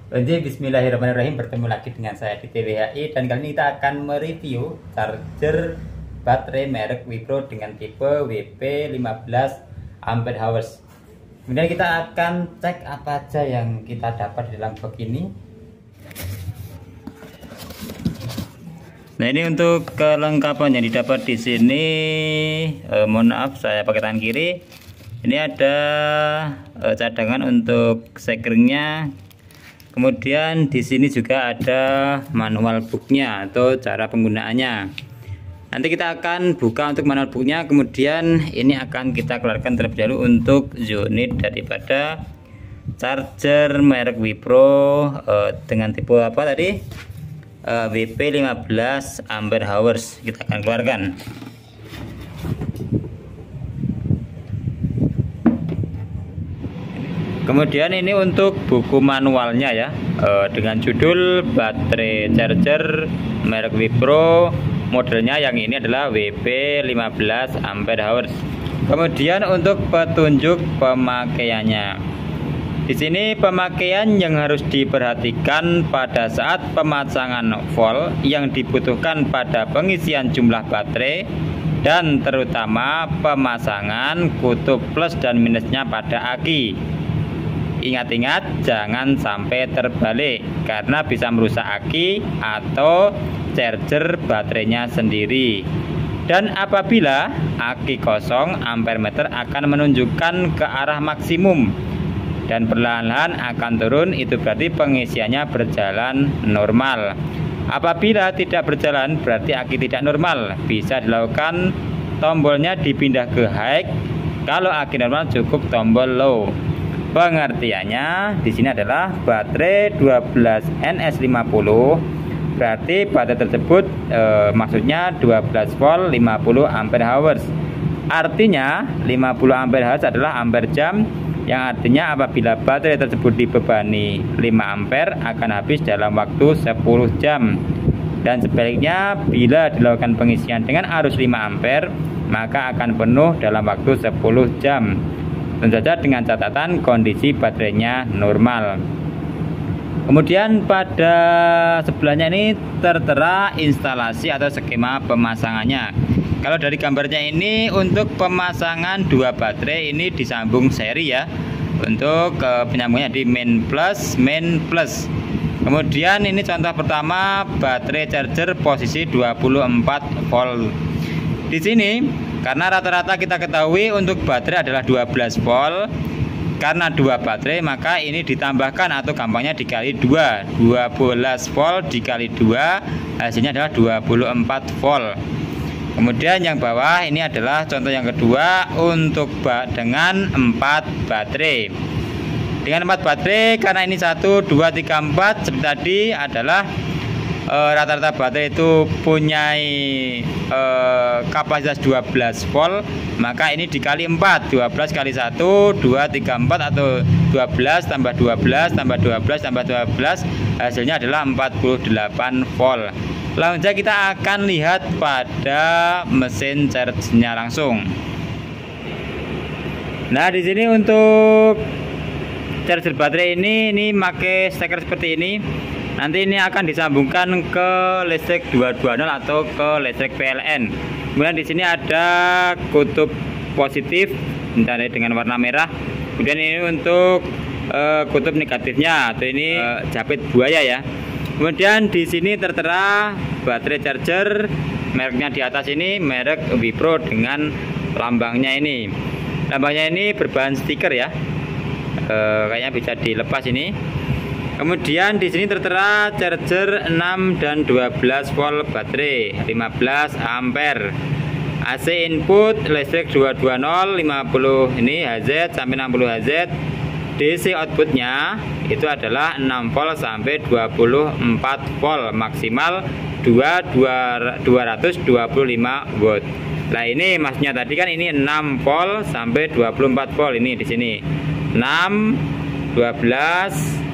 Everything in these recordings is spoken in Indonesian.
Jadi bismillahirrahmanirrahim, bertemu lagi dengan saya di TWHI, dan kali ini kita akan mereview charger baterai merek Wipro dengan tipe WP15 ampere hours. Kemudian kita akan cek apa aja yang kita dapat di dalam box ini. Nah, ini untuk kelengkapan yang didapat di sini. Mohon maaf saya pakai tangan kiri. Ini ada cadangan untuk sekernya. Kemudian di sini juga ada manual booknya atau cara penggunaannya. Nanti kita akan buka untuk manual booknya. Kemudian ini akan kita keluarkan terlebih dahulu untuk unit daripada charger merek Wipro dengan tipe apa tadi? WP15 ampere hours. Kita akan keluarkan. Kemudian ini untuk buku manualnya ya, dengan judul baterai charger merek Wipro, modelnya yang ini adalah WP15 ampere hours. Kemudian untuk petunjuk pemakaiannya, di sini pemakaian yang harus diperhatikan pada saat pemasangan volt yang dibutuhkan pada pengisian jumlah baterai, dan terutama pemasangan kutub plus dan minusnya pada aki. Ingat-ingat jangan sampai terbalik karena bisa merusak aki atau charger baterainya sendiri. Dan apabila aki kosong, ampere meter akan menunjukkan ke arah maksimum dan perlahan-lahan akan turun, itu berarti pengisiannya berjalan normal. Apabila tidak berjalan berarti aki tidak normal. Bisa dilakukan tombolnya dipindah ke high. Kalau aki normal cukup tombol low. Pengertiannya di sini adalah baterai 12 NS50, berarti baterai tersebut maksudnya 12 volt 50 ampere hours. Artinya 50 ampere hours adalah ampere jam, yang artinya apabila baterai tersebut dibebani 5 ampere akan habis dalam waktu 10 jam. Dan sebaliknya bila dilakukan pengisian dengan arus 5 ampere maka akan penuh dalam waktu 10 jam. Tentu saja dengan catatan kondisi baterainya normal. Kemudian pada sebelahnya ini tertera instalasi atau skema pemasangannya. Kalau dari gambarnya ini untuk pemasangan dua baterai ini disambung seri ya. Untuk penyambungnya di main plus. Kemudian ini contoh pertama baterai charger posisi 24 volt. Di sini karena rata-rata kita ketahui untuk baterai adalah 12 volt. Karena dua baterai maka ini ditambahkan atau gampangnya dikali 2. 12 volt dikali 2 hasilnya adalah 24 volt. Kemudian yang bawah ini adalah contoh yang kedua untuk dengan 4 baterai. Dengan 4 baterai karena ini 1, 2, 3, 4 seperti tadi adalah rata-rata baterai itu punya kapasitas 12 volt, maka ini dikali 4, 12 kali 1, 2, 3, 4 atau 12 tambah 12 tambah 12 tambah 12 hasilnya adalah 48 volt. Langsung saja kita akan lihat pada mesin charge-nya langsung. Nah, di sini untuk charger baterai ini pakai steker seperti ini. Nanti ini akan disambungkan ke listrik 220 atau ke listrik PLN. Kemudian di sini ada kutub positif dengan warna merah. Kemudian ini untuk kutub negatifnya atau ini japit buaya ya. Kemudian di sini tertera baterai charger mereknya di atas ini merek Wipro dengan lambangnya ini. Lambangnya ini berbahan stiker ya. Kayaknya bisa dilepas ini. Kemudian di sini tertera charger 6 dan 12 volt baterai 15 ampere. AC input listrik 220 50 ini Hz sampai 60 Hz. DC outputnya itu adalah 6 volt sampai 24 volt, maksimal 225 watt. Nah, ini maksudnya tadi kan ini 6 volt sampai 24 volt, ini di sini 6 12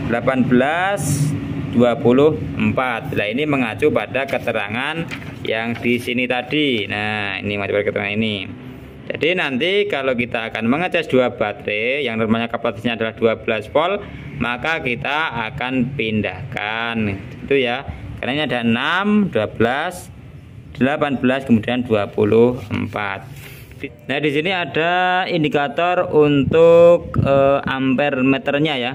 18 24. Nah, ini mengacu pada keterangan yang di sini tadi. Nah, ini mengacu pada keterangan ini. Jadi nanti kalau kita akan mengecas dua baterai yang normalnya kapasitasnya adalah 12 volt, maka kita akan pindahkan itu ya. Karena ini ada 6, 12, 18, kemudian 24. Nah, di sini ada indikator untuk ampere meternya ya.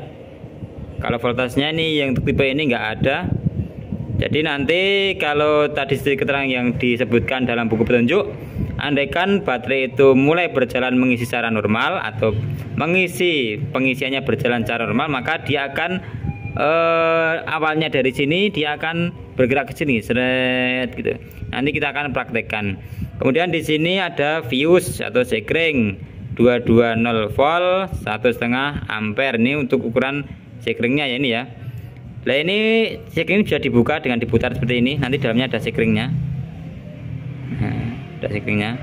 Kalau voltasenya ini yang tipe ini enggak ada. Jadi nanti kalau tadi keterangan yang disebutkan dalam buku petunjuk, andaikan baterai itu mulai berjalan mengisi secara normal atau pengisiannya berjalan secara normal, maka dia akan awalnya dari sini dia akan bergerak ke sini, seret gitu. Nanti kita akan praktekkan. Kemudian di sini ada fuse atau sekring 220 volt 1,5 ampere. Ini untuk ukuran sekringnya ya ini ya. Nah, ini sekring bisa dibuka dengan diputar seperti ini. Nanti dalamnya ada sekringnya. Nah, ada sekringnya.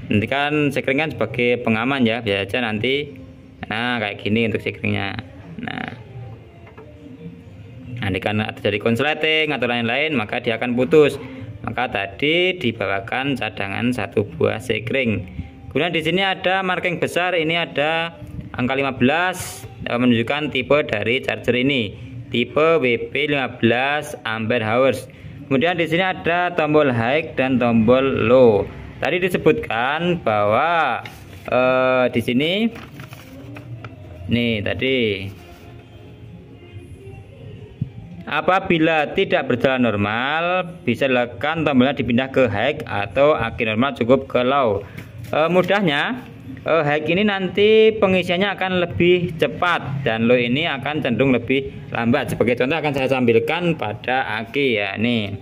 Nanti kan sekring kan sebagai pengaman ya, biasa aja nanti. Nah, kayak gini untuk sekringnya. Nah, nanti kan terjadi konsleting atau lain-lain, maka dia akan putus. Maka tadi dibawakan cadangan satu buah sekring. Kemudian di sini ada marking besar. Ini ada angka 15 menunjukkan tipe dari charger ini. Tipe WP15 ampere hours. Kemudian di sini ada tombol high dan tombol low. Tadi disebutkan bahwa di sini nih tadi apabila tidak berjalan normal bisa dilakukan tombolnya dipindah ke high atau aki normal cukup ke low. Mudahnya high ini nanti pengisiannya akan lebih cepat dan low ini akan cenderung lebih lambat. Sebagai contoh akan saya tampilkan pada aki ya. Nih,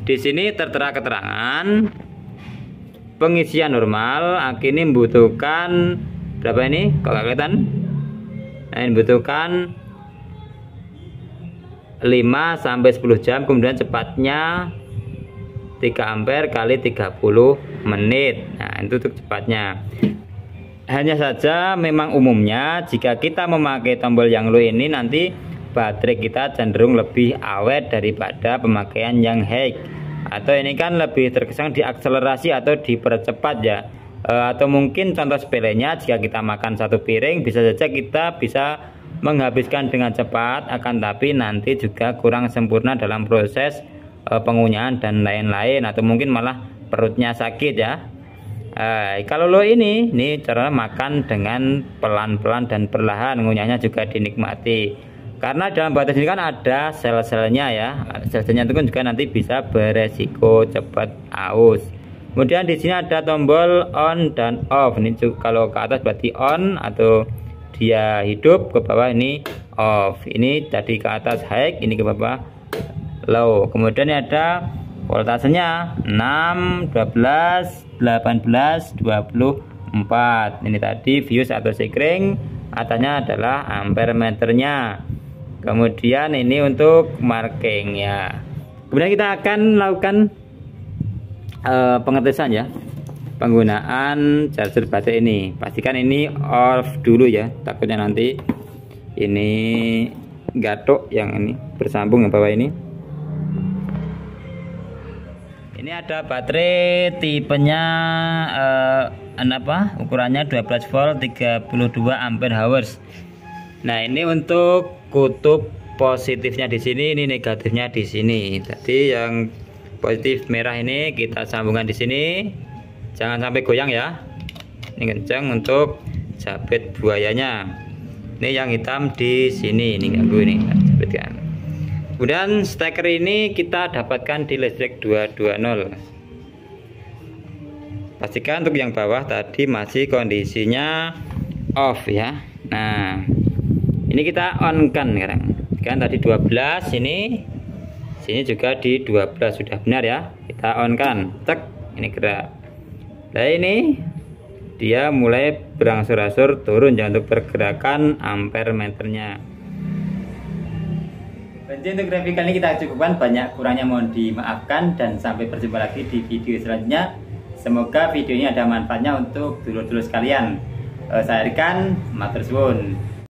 di sini tertera keterangan pengisian normal. Aki ini membutuhkan berapa ini? Kok nggak kelihatan? Nah, ini membutuhkan 5-10 jam. Kemudian cepatnya 3 ampere kali 30 menit. Nah, itu untuk cepatnya. Hanya saja memang umumnya jika kita memakai tombol yang low ini nanti baterai kita cenderung lebih awet daripada pemakaian yang high. Atau ini kan lebih terkesan diakselerasi atau dipercepat ya. Atau mungkin contoh sepelenya, jika kita makan satu piring bisa saja kita bisa menghabiskan dengan cepat, akan tapi nanti juga kurang sempurna dalam proses pengunyaan dan lain-lain, atau mungkin malah perutnya sakit ya. Kalau lo ini cara makan dengan pelan-pelan dan perlahan, ngunyahnya juga dinikmati. Karena dalam baterai ini kan ada sel-selnya ya. Sel-selnya itu kan juga nanti bisa beresiko cepat aus. Kemudian di sini ada tombol on dan off. Ini kalau ke atas berarti on atau dia hidup, ke bawah ini off. Ini jadi ke atas high, ini ke bawah low. Kemudian ada voltasenya 6, 12, 18, 24. Ini tadi fuse atau sekring, atasnya adalah ampere meternya. Kemudian ini untuk marking ya. Kemudian kita akan melakukan pengetesan ya, penggunaan charger baterai ini. Pastikan ini off dulu ya, takutnya nanti ini gatok yang ini bersambung yang bawah ini. Ini ada baterai tipenya ukurannya 12 volt 32 ampere hours. Nah, ini untuk kutub positifnya di sini, ini negatifnya di sini. Jadi yang positif merah ini kita sambungkan di sini. Jangan sampai goyang ya. Ini kencang untuk jabet buayanya. Ini yang hitam di sini, ini ganggu ini. Jabetkan. Kemudian steker ini kita dapatkan di listrik 220. Pastikan untuk yang bawah tadi masih kondisinya off ya. Nah, ini kita on kan sekarang. Kan tadi 12, sini juga di 12 sudah benar ya. Kita on kan. Cek, ini gerak. Nah, ini dia mulai berangsur-angsur turun ya untuk pergerakan ampere meternya. Jadi untuk review kali ini kita cukupkan, banyak kurangnya mohon dimaafkan dan sampai berjumpa lagi di video selanjutnya. Semoga video ini ada manfaatnya untuk dulur-dulur sekalian. Saya Rikan, matur suwun.